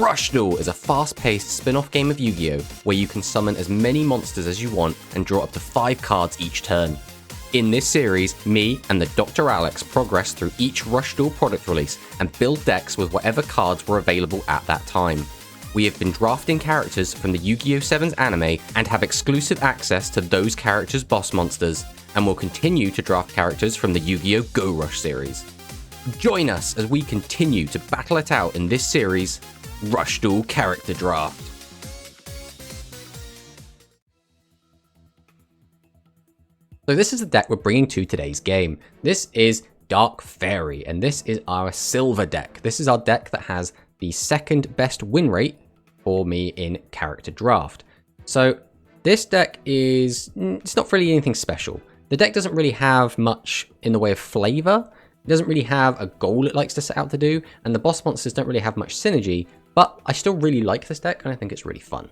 Rush Duel is a fast-paced spin-off game of Yu-Gi-Oh! Where you can summon as many monsters as you want and draw up to 5 cards each turn. In this series, me and the TheDrAlex progress through each Rush Duel product release and build decks with whatever cards were available at that time. We have been drafting characters from the Yu-Gi-Oh! 7's anime and have exclusive access to those characters' boss monsters, and will continue to draft characters from the Yu-Gi-Oh! Go Rush series. Join us as we continue to battle it out in this series, Rush Duel Character Draft. So this is the deck we're bringing to today's game. This is Dark Fairy, and this is our silver deck. This is our deck that has the second best win rate for me in Character Draft. So this deck it's not really anything special. The deck doesn't really have much in the way of flavor. It doesn't really have a goal it likes to set out to do, and the boss monsters don't really have much synergy, but I still really like this deck and I think it's really fun.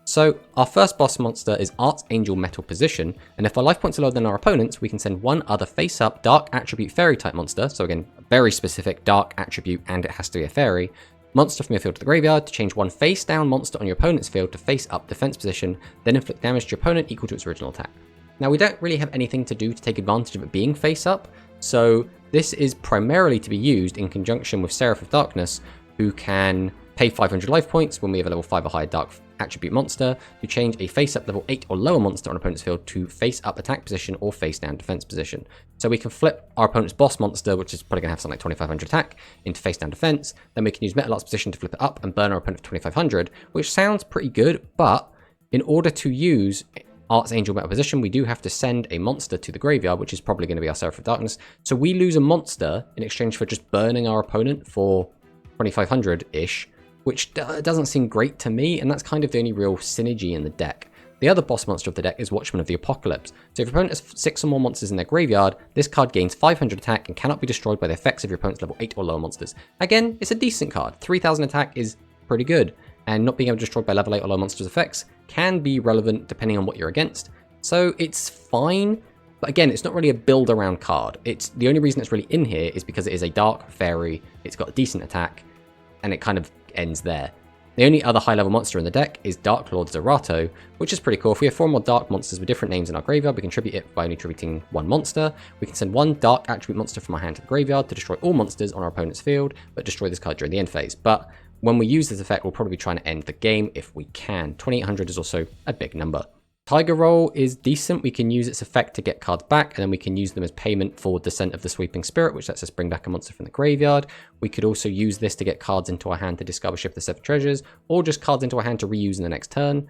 So our first boss monster is Archangel Metal Position, and if our life points are lower than our opponents, we can send one other face-up Dark Attribute Fairy type monster, so again, a very specific Dark Attribute and it has to be a Fairy, monster from your field to the graveyard to change one face-down monster on your opponent's field to face-up defense position, then inflict damage to your opponent equal to its original attack. Now we don't really have anything to do to take advantage of it being face-up, so this is primarily to be used in conjunction with Seraph of Darkness, who can pay 500 life points when we have a level 5 or higher Dark Attribute monster to change a face-up level 8 or lower monster on opponent's field to face-up attack position or face-down defense position. So we can flip our opponent's boss monster, which is probably going to have something like 2500 attack, into face-down defense. Then we can use Metal Art's position to flip it up and burn our opponent for 2500, which sounds pretty good, but in order to use Archangel Metal Position, we do have to send a monster to the graveyard, which is probably going to be our Seraph of Darkness. So we lose a monster in exchange for just burning our opponent for 2500-ish, which doesn't seem great to me, and that's kind of the only real synergy in the deck. The other boss monster of the deck is Watchman of the Apocalypse. So if your opponent has 6 or more monsters in their graveyard, this card gains 500 attack and cannot be destroyed by the effects of your opponent's level 8 or lower monsters. Again, it's a decent card. 3000 attack is pretty good, and not being able to destroy by level 8 or lower monsters' effects can be relevant depending on what you're against. So it's fine, but again, it's not really a build around card. It's the only reason it's really in here is because it is a Dark Fairy, it's got a decent attack, and it kind of ends there. The only other high level monster in the deck is Dark Lord Zerato, which is pretty cool. If we have 4 more dark monsters with different names in our graveyard, we can tribute it by only tributing 1 monster. We can send 1 dark attribute monster from our hand to the graveyard to destroy all monsters on our opponent's field, but destroy this card during the end phase. But when we use this effect, we'll probably be trying to end the game if we can. 2800 is also a big number. Tiger Roll is decent. We can use its effect to get cards back, and then we can use them as payment for Descent of the Sweeping Spirit, which lets us bring back a monster from the graveyard. We could also use this to get cards into our hand to discover Shift the 7 Treasures, or just cards into our hand to reuse in the next turn.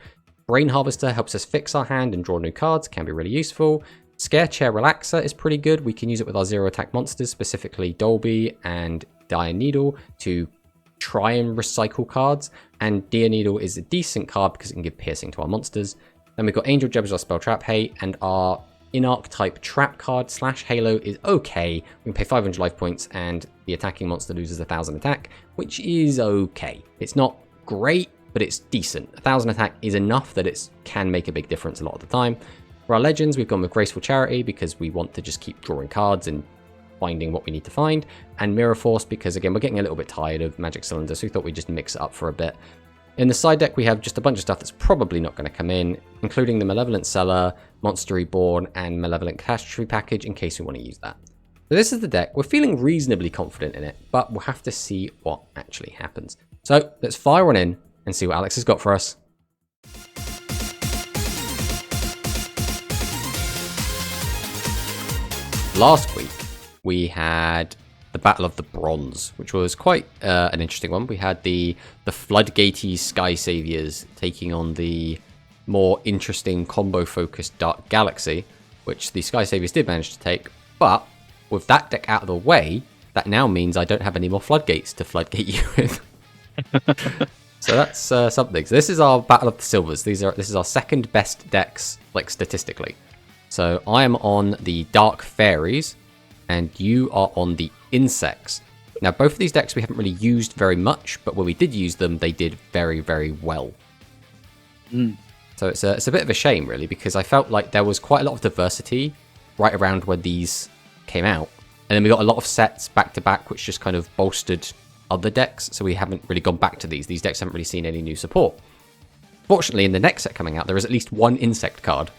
Brain Harvester helps us fix our hand and draw new cards, can be really useful. Scare Chair Relaxer is pretty good. We can use it with our 0 attack monsters, specifically Dolby and Dire Needle, to try and recycle cards, and Dire Needle is a decent card because it can give piercing to our monsters. Then we've got Angel Jeb as our spell trap, hey, and our in-arc type trap card / Halo is okay. We can pay 500 life points and the attacking monster loses 1000 attack, which is okay. It's not great, but it's decent. 1000 attack is enough that it can make a big difference a lot of the time. For our legends, we've gone with Graceful Charity because we want to just keep drawing cards and finding what we need to find, and Mirror Force because, again, we're getting a little bit tired of Magic Cylinder, so we thought we'd just mix it up for a bit. In the side deck, we have just a bunch of stuff that's probably not going to come in, including the Malevolent Cellar, Monster Reborn, and Malevolent Catastrophe package in case we want to use that. So this is the deck. We're feeling reasonably confident in it, but we'll have to see what actually happens. So let's fire on in and see what Alex has got for us. Last week, we had the Battle of the Bronze, which was quite an interesting one. We had the Floodgatey Sky Saviors taking on the more interesting combo-focused Dark Galaxy, which the Sky Saviors did manage to take. But with that deck out of the way, that now means I don't have any more Floodgates to floodgate you with. So that's something. So this is our Battle of the Silvers. This is our second best decks, like statistically. So I am on the Dark Fairies, and you are on the Insects. Now, both of these decks we haven't really used very much, but when we did use them, they did very, very well. So it's a bit of a shame, really, because I felt like there was quite a lot of diversity right around when these came out. And then we got a lot of sets back to back, which just kind of bolstered other decks, so we haven't really gone back to these. These decks haven't really seen any new support. Fortunately, in the next set coming out, there is at least one insect card.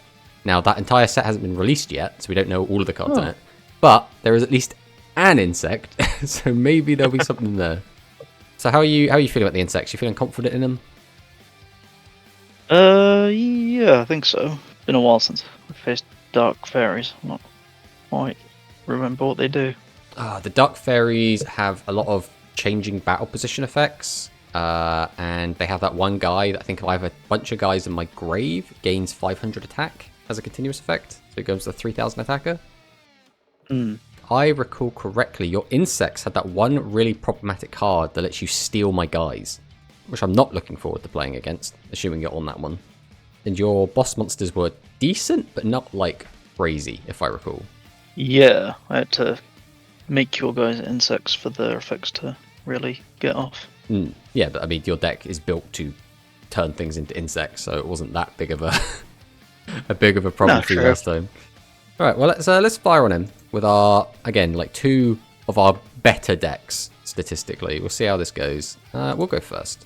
Now, that entire set hasn't been released yet, so we don't know all of the cards in it. But there is at least an insect, so maybe there'll be something there. So how are you feeling about the insects? You feeling confident in them? Yeah, I think so. Been a while since I faced Dark Fairies. I'm not quite remember what they do. The Dark Fairies have a lot of changing battle position effects. And they have that one guy that I think if I have a bunch of guys in my grave, gains 500 attack as a continuous effect. So it goes to 3000 attacker. I recall correctly, your insects had that one really problematic card that lets you steal my guys, which I'm not looking forward to playing against, assuming you're on that one. And your boss monsters were decent, but not like crazy, if I recall. Yeah, I had to make your guys insects for their effects to really get off. Yeah, but I mean, your deck is built to turn things into insects, so it wasn't that big of a big of a problem for you last time. All right, well let's fire on him with our, again, like two of our better decks statistically. We'll see how this goes. We'll go first.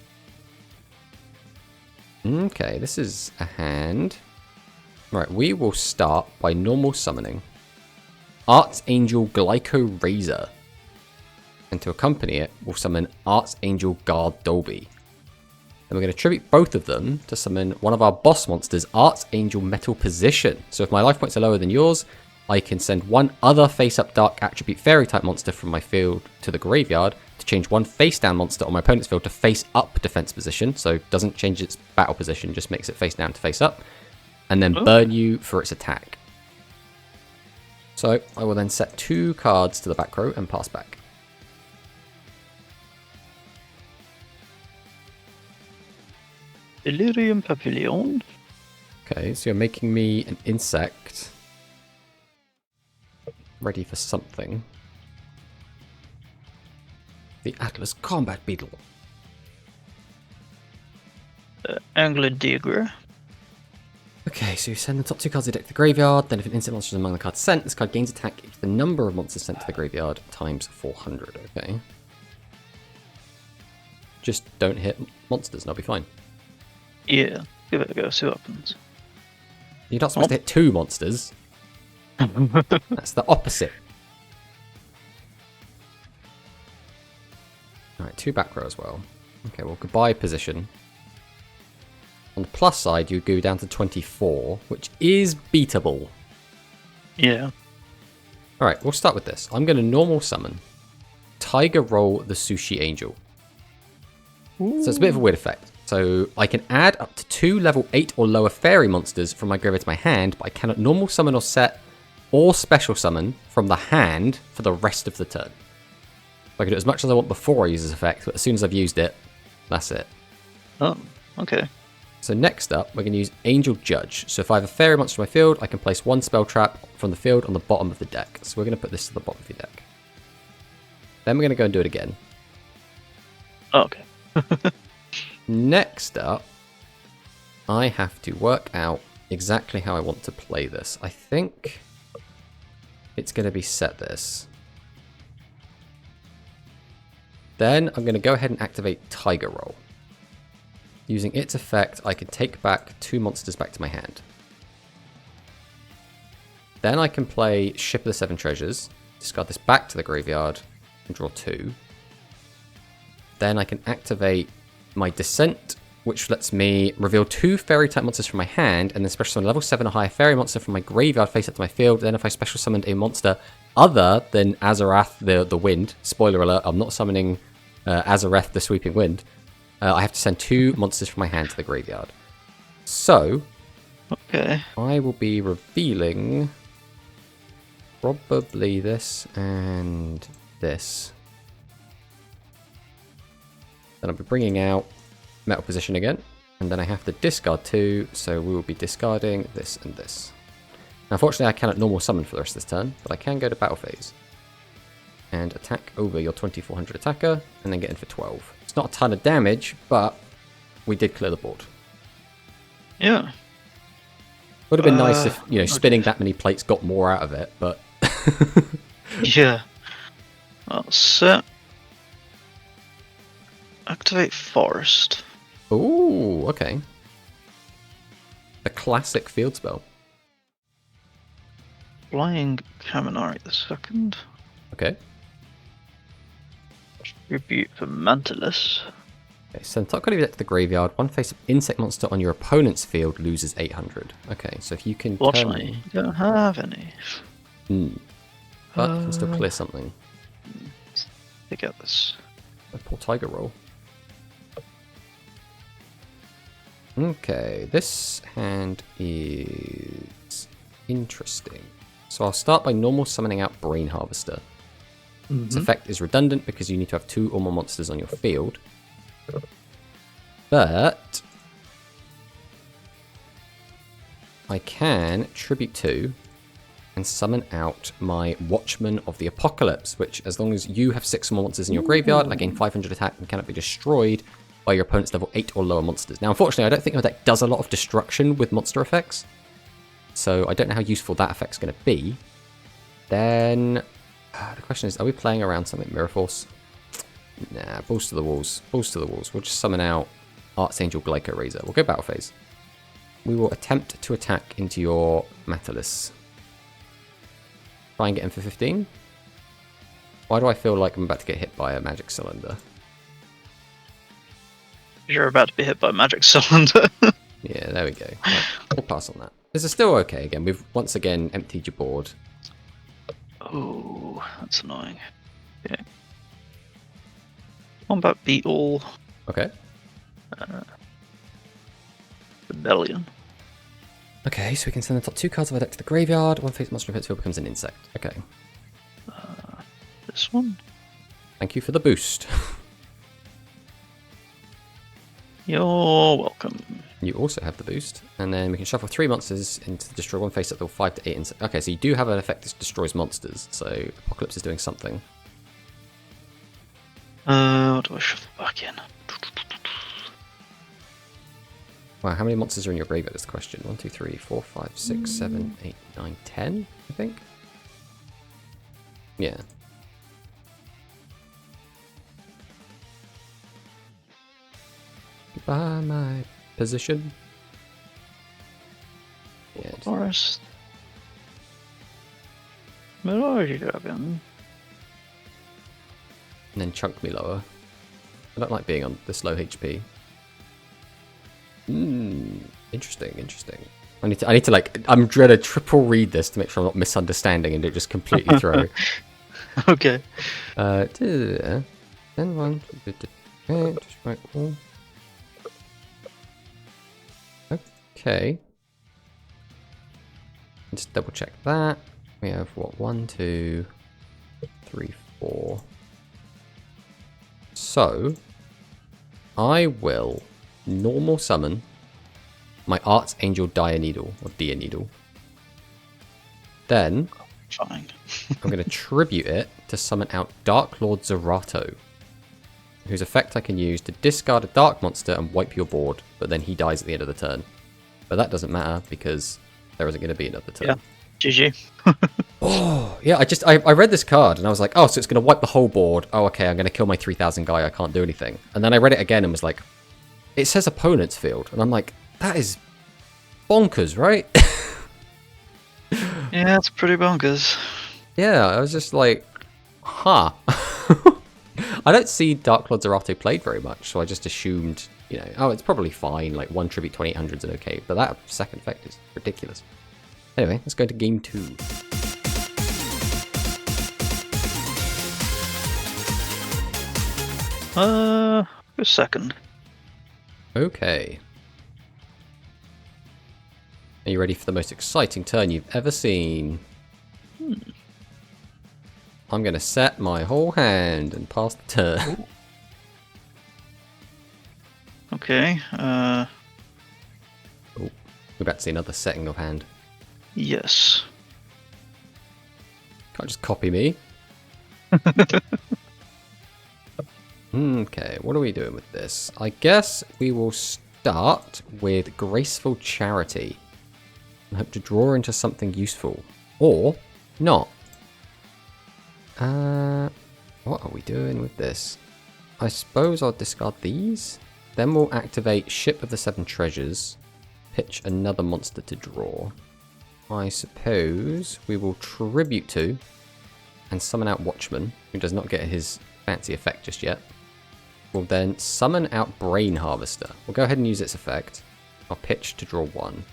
Okay, this is a hand. Right, we will start by normal summoning Archangel Glyco Razor. And to accompany it, we'll summon Archangel Guard Dolby. Then we're going to tribute both of them to summon one of our boss monsters, Archangel Metal Position. So if my life points are lower than yours, I can send one other face-up dark attribute fairy type monster from my field to the graveyard to change one face-down monster on my opponent's field to face-up defense position. So it doesn't change its battle position, just makes it face-down to face-up. And then burn you for its attack. So I will then set 2 cards to the back row and pass back. Delirium Papillon. Okay, so you're making me an insect. Ready for something. The Atlas Combat Beetle. Angladigra. Okay, so you send the top 2 cards of the deck to the graveyard, then if an instant monster is among the cards sent, this card gains attack if the number of monsters sent to the graveyard times 400, okay? Just don't hit monsters and I'll be fine. Yeah, give it a go, see what happens. You're not supposed to hit 2 monsters. That's the opposite. Alright, 2 back row as well. Okay, well, goodbye position. On the plus side, you go down to 24, which is beatable. Yeah. Alright, we'll start with this. I'm going to normal summon Tiger Roll the Sushi Angel. Ooh. So it's a bit of a weird effect. So I can add up to 2 level 8 or lower fairy monsters from my graveyard to my hand, but I cannot normal summon or set or special summon from the hand for the rest of the turn. I can do as much as I want before I use this effect, but as soon as I've used it, that's it. Oh, okay. So next up, we're going to use Angel Judge. So if I have a fairy monster in my field, I can place 1 spell trap from the field on the bottom of the deck. So we're going to put this to the bottom of your deck. Then we're going to go and do it again. Oh, okay. Next up, I have to work out exactly how I want to play this. I think it's going to be set this. Then I'm going to go ahead and activate Tiger Roll. Using its effect, I can take back 2 monsters back to my hand. Then I can play Ship of the 7 Treasures, discard this back to the graveyard, and draw 2. Then I can activate my Descent, which lets me reveal 2 fairy type monsters from my hand, and then special summon a level 7 or higher fairy monster from my graveyard face up to my field. Then if I special summoned a monster other than Azarath the Wind, spoiler alert, I'm not summoning Azarath the Sweeping Wind, I have to send 2 monsters from my hand to the graveyard. So, okay, I will be revealing probably this and this. Then I'll be bringing out Metal Position again, and then I have to discard 2, so we will be discarding this and this. Now, unfortunately, I cannot normal summon for the rest of this turn, but I can go to battle phase and attack over your 2400 attacker, and then get in for 12. It's not a ton of damage, but we did clear the board. Yeah. Would have been nice if, you know, spinning that many plates got more out of it, but... Yeah. That's set. Activate Forest. Ooh, okay. The classic field spell. Flying Kaminari the second. Okay. Tribute for Mantilus. Okay, send top card of your deck to the graveyard. One face of insect monster on your opponent's field loses 800. Okay, so if you can Fortunately, you don't have any. But you can still clear something. Take out this. A poor tiger roll. Okay, this hand is interesting. So I'll start by normal summoning out Brain Harvester. Its effect is redundant because you need to have 2 or more monsters on your field. But I can tribute 2 and summon out my Watchman of the Apocalypse, which, as long as you have 6 or more monsters in your graveyard, I gain 500 attack and cannot be destroyed by your opponent's level 8 or lower monsters. Now, unfortunately, I don't think my deck does a lot of destruction with monster effects, so I don't know how useful that effect's going to be. Then the question is, are we playing around something Mirror Force? Nah, balls to the walls. Balls to the walls. We'll just summon out Archangel Glyco Razor. We'll go battle phase. We will attempt to attack into your Mantilus. Try and get him for 15. Why do I feel like I'm about to get hit by a magic cylinder? You're about to be hit by a magic cylinder. Yeah, there we go. Right, we'll pass on that. This is still okay again. We've once again emptied your board. Oh, that's annoying. Okay. Combat Beetle. Okay. Rebellion. Okay, so we can send the top 2 cards of our deck to the graveyard. One face monster pit field becomes an insect. Okay. This one. Thank you for the boost. You're welcome. You also have the boost. And then we can shuffle 3 monsters into the destroy one face up to 5 to 8 insects. Okay, so you do have an effect that destroys monsters. So Apocalypse is doing something. What do I shuffle back in? Wow, how many monsters are in your graveyard is the question. 1, 2, 3, 4, 5, 6, 7, 8, 9, 10, I think. Yeah. By my position. Yeah. Forest. Mirage Dragon. And then chunk me lower. I don't like being on this low HP. Interesting, interesting. I need to like, I'm trying to triple read this to make sure I'm not misunderstanding and don't just completely throw. Okay. Then one. Just right all. Okay. Just double check that. We have what? 1, 2, 3, 4. So I will normal summon my Archangel Dianeedle or Dianeedle. Then Fine. I'm going to tribute it to summon out Dark Lord Zerato, whose effect I can use to discard a dark monster and wipe your board, but then he dies at the end of the turn. But that doesn't matter because there isn't going to be another turn. Yeah. GG. Oh, yeah, I read this card and I was like, oh, so it's going to wipe the whole board. Oh, okay, I'm going to kill my 3000 guy. I can't do anything. And then I read it again and was like, it says opponent's field. And I'm like, that is bonkers, right? Yeah, it's pretty bonkers. Yeah, I was just like, huh. I don't see Dark Lord Zerato played very much, so I just assumed, you know, oh, it's probably fine, like 1 tribute 2800s and okay, but that second effect is ridiculous. Anyway, let's go to game 2. Go second. Okay. Are you ready for the most exciting turn you've ever seen? I'm going to set my whole hand and pass the turn. Okay. Oh, we're about to see another setting of hand. Yes. Can't just copy me. Okay, what are we doing with this? I guess we will start with Graceful Charity and hope to draw into something useful. Or not. What are we doing with this? I suppose I'll discard these. Then we'll activate Ship of the Seven Treasures. Pitch another monster to draw. I suppose we will tribute to and summon out Watchman, who does not get his fancy effect just yet. We'll then summon out Brain Harvester. We'll go ahead and use its effect. I'll pitch to draw 1.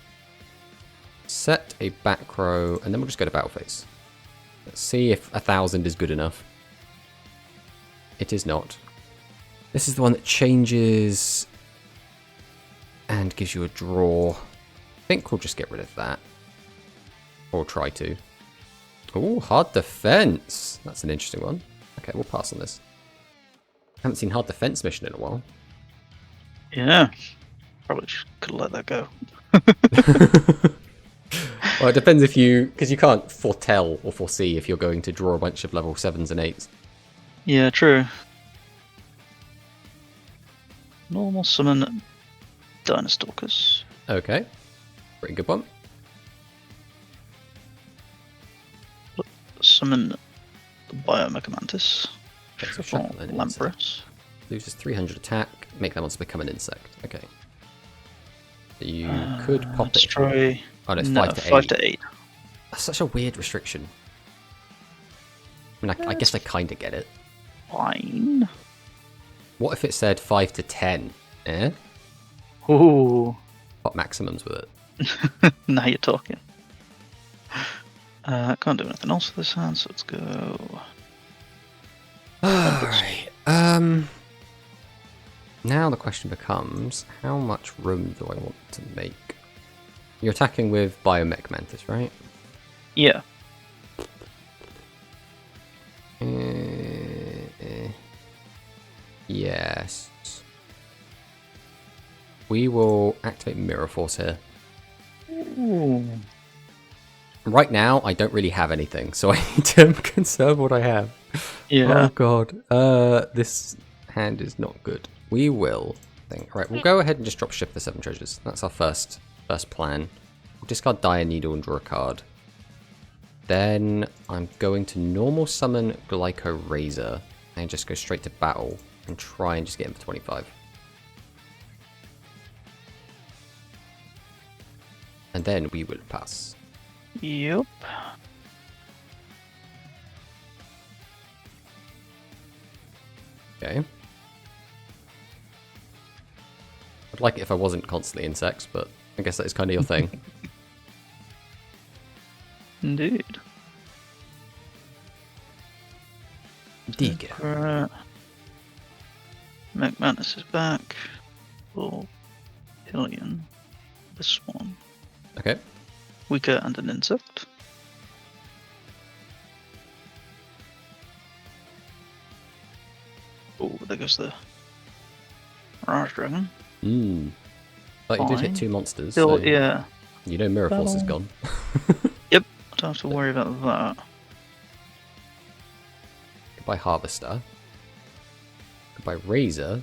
Set a back row, and then we'll just go to battle phase. Let's see if 1,000 is good enough. It is not. This is the one that changes and gives you a draw. I think we'll just get rid of that. Or try to. Oh, hard defense. That's an interesting one. Okay, we'll pass on this. Haven't seen hard defense mission in a while. Yeah. Probably could have let that go. Well, it depends if you... Because you can't foretell or foresee if you're going to draw a bunch of level 7s and 8s. Yeah, true. Normal summon Dinostalkers. Okay. Pretty good one. Summon the Biomega Mantis. Okay, so For shuffle an insect. Lampress. Loses 300 attack. Make that monster become an insect. Okay. So you could pop it. Destroy. Oh, no, it's No, 5 to 8. 5 to 8. That's such a weird restriction. I mean, I guess I kind of get it. Fine. What if it said 5 to 10? Eh? Ooh. Pop maximums with it. Now you're talking. Can't do anything else with this hand, so let's go. Alright. Now the question becomes, how much room do I want to make? You're attacking with Biomech Mantis, right? Yeah. Yes. We will activate Mirror Force here. Ooh. Right now, I don't really have anything, so I need to conserve what I have. Yeah. Oh god. This hand is not good. We will think. Right, we'll go ahead and just drop Shift the 7 Treasures. That's our first plan. We'll discard Dire Needle and draw a card. Then I'm going to normal summon Glyco Razor and just go straight to battle and try and just get him for 25. And then we will pass. Yep. Okay. I'd like it if I wasn't constantly insects, but I guess that is kind of your thing. Indeed. Digger. McManus is back. For Hillian. This one. Okay. Weaker and an insect. Oh, there goes the Rush Dragon. But you did hit Fine. 2 monsters, Still, so yeah. you know Mirror Force is gone. Yep. Don't have to worry about that. Goodbye Harvester. Goodbye Razor.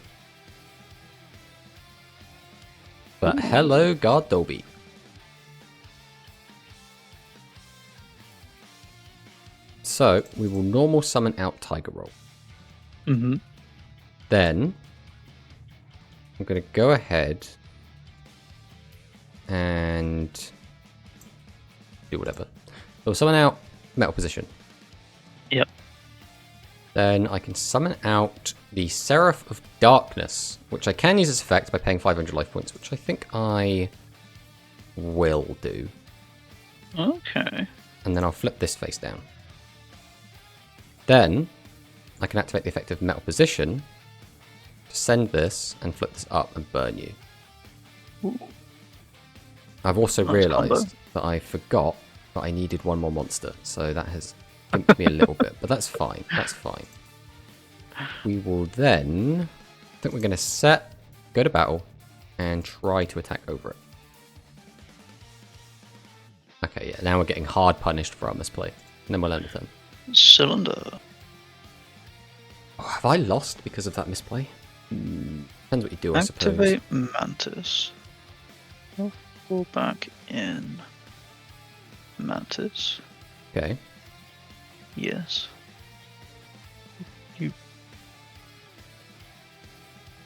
But hello Gardobi. So we will normal summon out Tiger Roll. Mm-hmm. Then I'm going to go ahead and do whatever. We'll summon out Metal Position. Yep. Then I can summon out the Seraph of Darkness, which I can use as effect by paying 500 life points, which I think I will do. Okay. And then I'll flip this face down. Then I can activate the effect of Metal Position to send this and flip this up and burn you. Ooh. I've also Nice realised combo. that I forgot that I needed one more monster, so that has pimped me a little bit, but that's fine. That's fine. We will then, I think we're going to set, go to battle, and try to attack over it. Okay, yeah, now we're getting hard punished for our misplay, and then we'll end with them. Cylinder. Oh, have I lost because of that misplay? Depends what you do, I suppose. Activate Mantis. Fall back in Mantis. Okay. Yes. You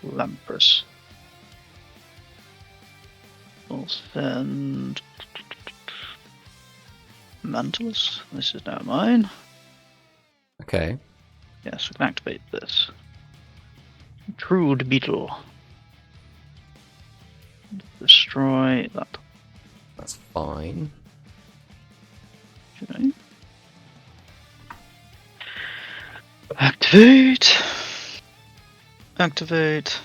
Lampress. We'll send Mantless. This is now mine. Okay. Yes, we can activate this. Trued Beetle. Destroy that. That's fine. Okay. Activate. Activate.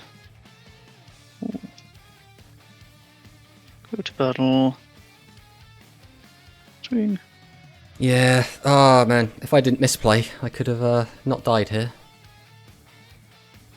Ooh. Go to battle. Swing. Yeah. Oh man, if I didn't misplay, I could have not died here.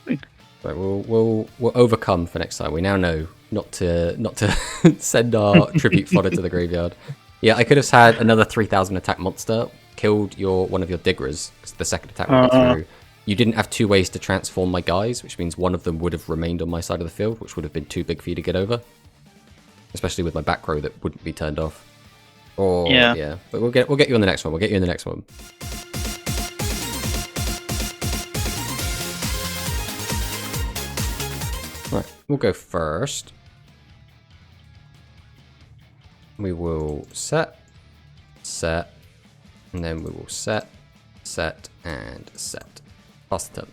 Swing. But we'll overcome for next time. We now know not to send our tribute fodder to the graveyard. Yeah, I could have had another 3,000 attack monster, killed one of your diggers, because the second attack would get through. You didn't have two ways to transform my guys, which means one of them would have remained on my side of the field, which would have been too big for you to get over. Especially with my back row that wouldn't be turned off. Or yeah. But we'll get you on the next one. We'll get you in the next one. Right, we'll go first. We will set, and then we will set, and set. Pass the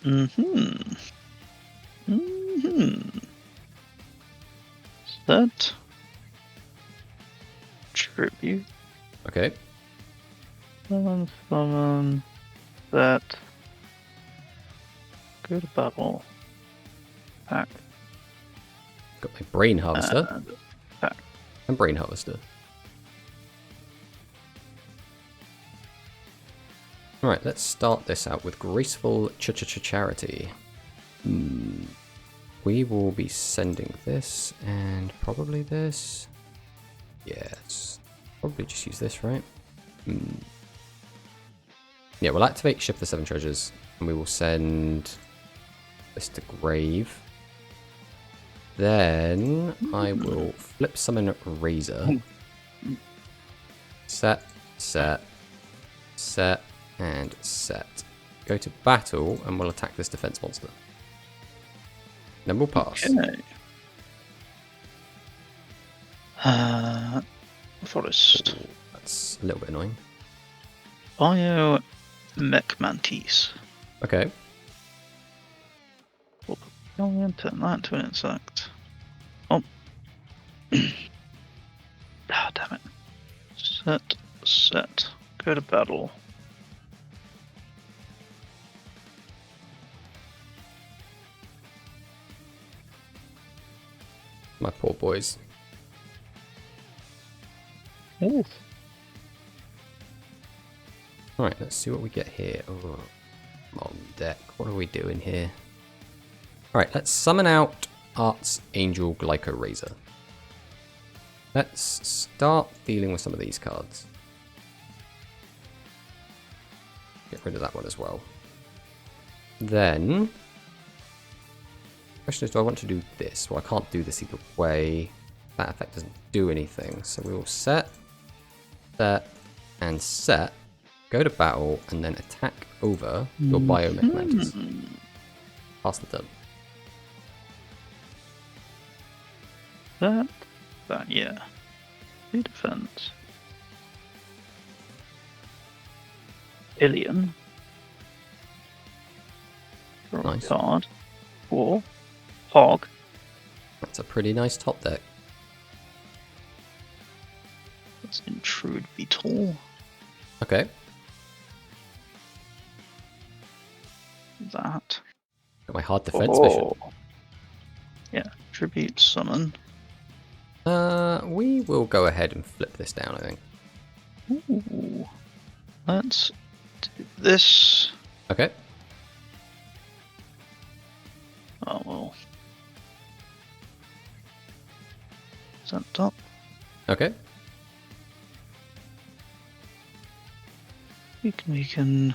turn. Set. Tribute. Okay. Summon. Set. Go to battle. Pack. Got my Brain Harvester. And pack. And Brain Harvester. Alright, let's start this out with Graceful Charity. We will be sending this and probably this. Yes. Probably just use this, right? Yeah, we'll activate Shift the 7 Treasures and we will send this to Grave. Then I will flip summon Razor. Set, and set. Go to battle and we'll attack this defense monster. Then we'll pass. Okay. Forest. Ooh, that's a little bit annoying. Bio Mech Mantis. Okay. Turn that into an insect. Oh. Ah, damn it. Set. Go to battle. My poor boys. Ooh. Alright, let's see what we get here. Oh, on deck. What are we doing here? Alright, let's summon out Arts Angel Glyco Razor. Let's start dealing with some of these cards. Get rid of that one as well. Then, question is, do I want to do this? Well, I can't do this either way. That effect doesn't do anything. So we will set, and set. Go to battle, and then attack over your Biomech Mantis. Pass the turn. That, yeah. New defense. Alien. Draw Nice. a card. Or Hog. That's a pretty nice top deck. Let's Intrude Beetle. Okay. That. Got my hard defense mission. Yeah, tribute summon. We will go ahead and flip this down, I think. Ooh. Let's do this. Okay. Oh well. Sent up. Okay. We can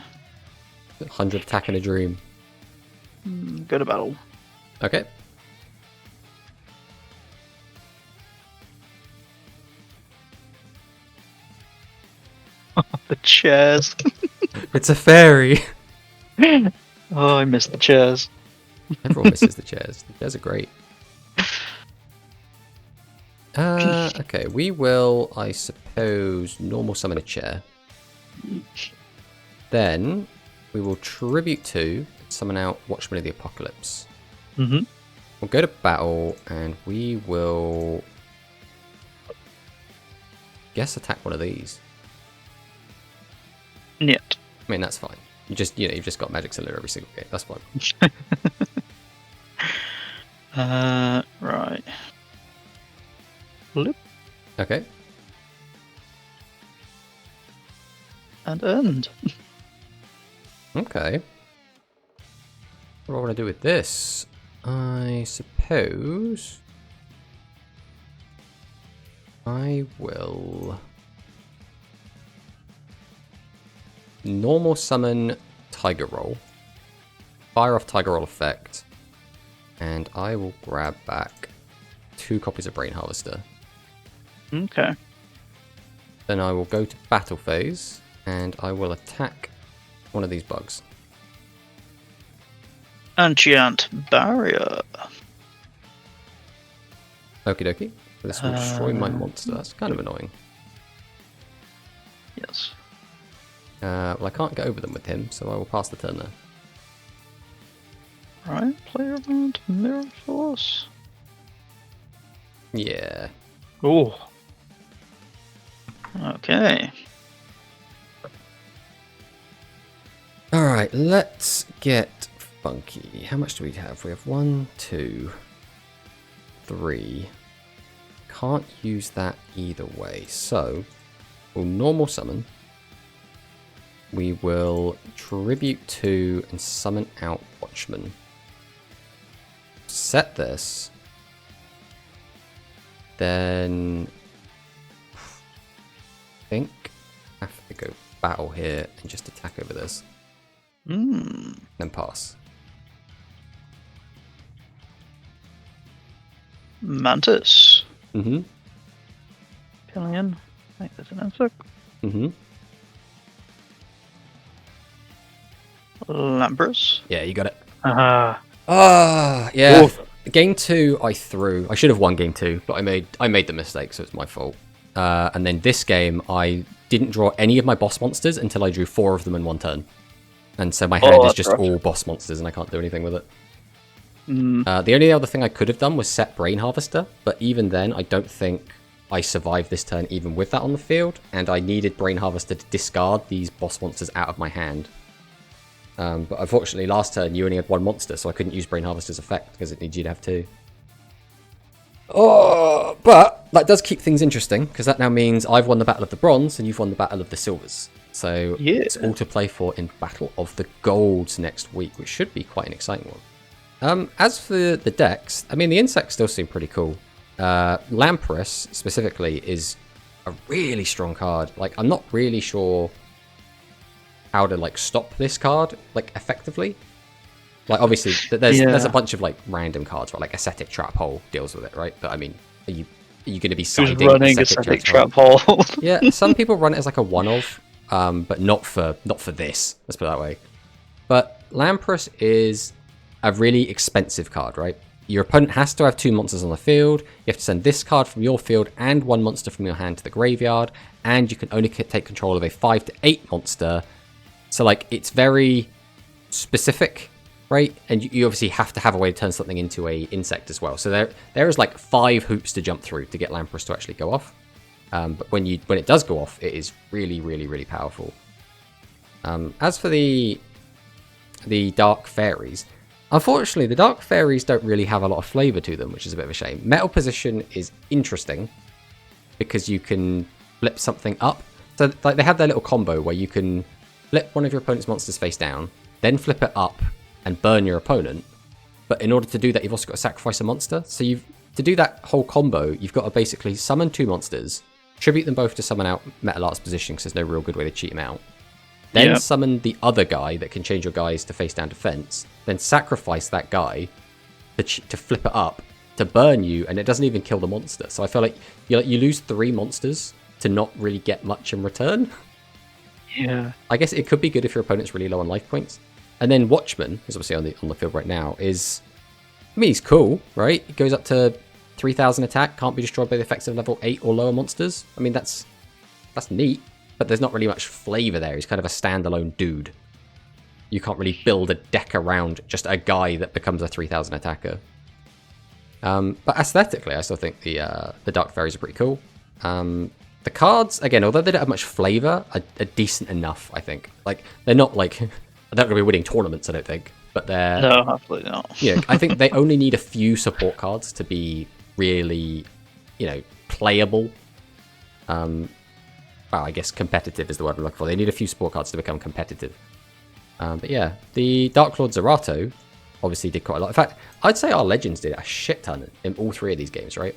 100 attack in a dream. go to battle. Okay. The chairs. It's a fairy. Oh, I missed the chairs. Everyone misses the chairs. The chairs are great. Okay, we will, I suppose, normal summon a chair. Then we will tribute to summon out Watchman of the Apocalypse. Mm-hmm. We'll go to battle and we will guess attack one of these. Yet. I mean, that's fine. You've just got Magic Cylinder every single game. That's fine. Right. Flip Okay. and end. Okay. What do I want to do with this? I suppose I will normal summon Tiger Roll, fire off Tiger Roll effect, and I will grab back 2 copies of Brain Harvester. Okay. Then I will go to battle phase, and I will attack one of these bugs. Enchant Barrier. Okie dokie. This will destroy my monster. That's kind of annoying. Yes. Well, I can't get over them with him, so I will pass the turn there. Right, play around Mirror Force. Yeah. Oh. Okay. Alright, let's get funky. How much do we have? We have 1, 2, 3. Can't use that either way. So, we'll normal summon. We will tribute to and summon out Watchman. Set this. Then I think I have to go battle here and just attack over this. Then pass. Mantis. Mm-hmm. Pillion. I think there's an insect. Mm-hmm. Lambrus. Yeah, you got it. Ah. Yeah. Oof. Game 2 I threw. I should have won game 2, but I made the mistake, so it's my fault. And then this game I didn't draw any of my boss monsters until I drew 4 of them in one turn. And so my hand is just all boss monsters and I can't do anything with it. The only other thing I could have done was set Brain Harvester, but even then I don't think I survived this turn even with that on the field, and I needed Brain Harvester to discard these boss monsters out of my hand. But unfortunately last turn you only had 1 monster, so I couldn't use Brain Harvester's effect because it needs you to have 2. Oh, but that does keep things interesting, because that now means I've won the Battle of the Bronze and you've won the Battle of the Silvers. So it's all to play for in Battle of the Golds next week, which should be quite an exciting one. As for the decks, I mean, the insects still seem pretty cool. Lampress, specifically, is a really strong card. Like, I'm not really sure how to, like, stop this card, like, effectively. Like, obviously, there's a bunch of, like, random cards, right? Like, Ascetic Trap Hole deals with it, right? But, I mean, are you going to be siding running Ascetic Trap Hole? Yeah, some people run it as, like, a one-of, but not for this. Let's put it that way. But Lampress is a really expensive card, right? Your opponent has to have 2 monsters on the field. You have to send this card from your field and 1 monster from your hand to the graveyard, and you can only take control of a 5 to 8 monster. So, like, it's very specific, right? And you obviously have to have a way to turn something into a insect as well. So there is like 5 hoops to jump through to get Lampress to actually go off. But when it does go off, it is really, really, really powerful. As for the Dark Fairies, unfortunately, the Dark Fairies don't really have a lot of flavor to them, which is a bit of a shame. Metal Position is interesting because you can flip something up. So, like, they have their little combo where you can flip one of your opponent's monsters face down, then flip it up and burn your opponent. But in order to do that, you've also got to sacrifice a monster. So to do that whole combo, you've got to basically summon 2 monsters, tribute them both to summon out Metal Art's Position, because there's no real good way to cheat them out. Then summon the other guy that can change your guys to face down defense, then sacrifice that guy to flip it up, to burn you, and it doesn't even kill the monster. So I feel like you lose 3 monsters to not really get much in return. Yeah. I guess it could be good if your opponent's really low on life points. And then Watchman, who's obviously on the field right now, is... I mean, he's cool, right? He goes up to 3,000 attack, can't be destroyed by the effects of level 8 or lower monsters. I mean, that's neat, but there's not really much flavor there. He's kind of a standalone dude. You can't really build a deck around just a guy that becomes a 3,000 attacker. But aesthetically, I still think the Dark Fairies are pretty cool. The cards, again, although they don't have much flavor, are decent enough, I think. Like, they're not like... they're not going to be winning tournaments, I don't think. But they're... No, absolutely not. Yeah, I think they only need a few support cards to be really, playable. Well, I guess competitive is the word I'm looking for. They need a few support cards to become competitive. But yeah, the Dark Lord Zerato obviously did quite a lot. In fact, I'd say our Legends did a shit ton in all three of these games, right?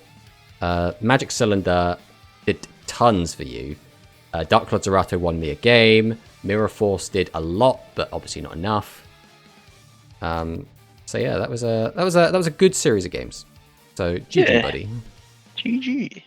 Magic Cylinder did tons for you. Dark Lord Zerato won me a game. Mirror Force did a lot, but obviously not enough. So yeah, that was a good series of games. So GG, buddy. GG.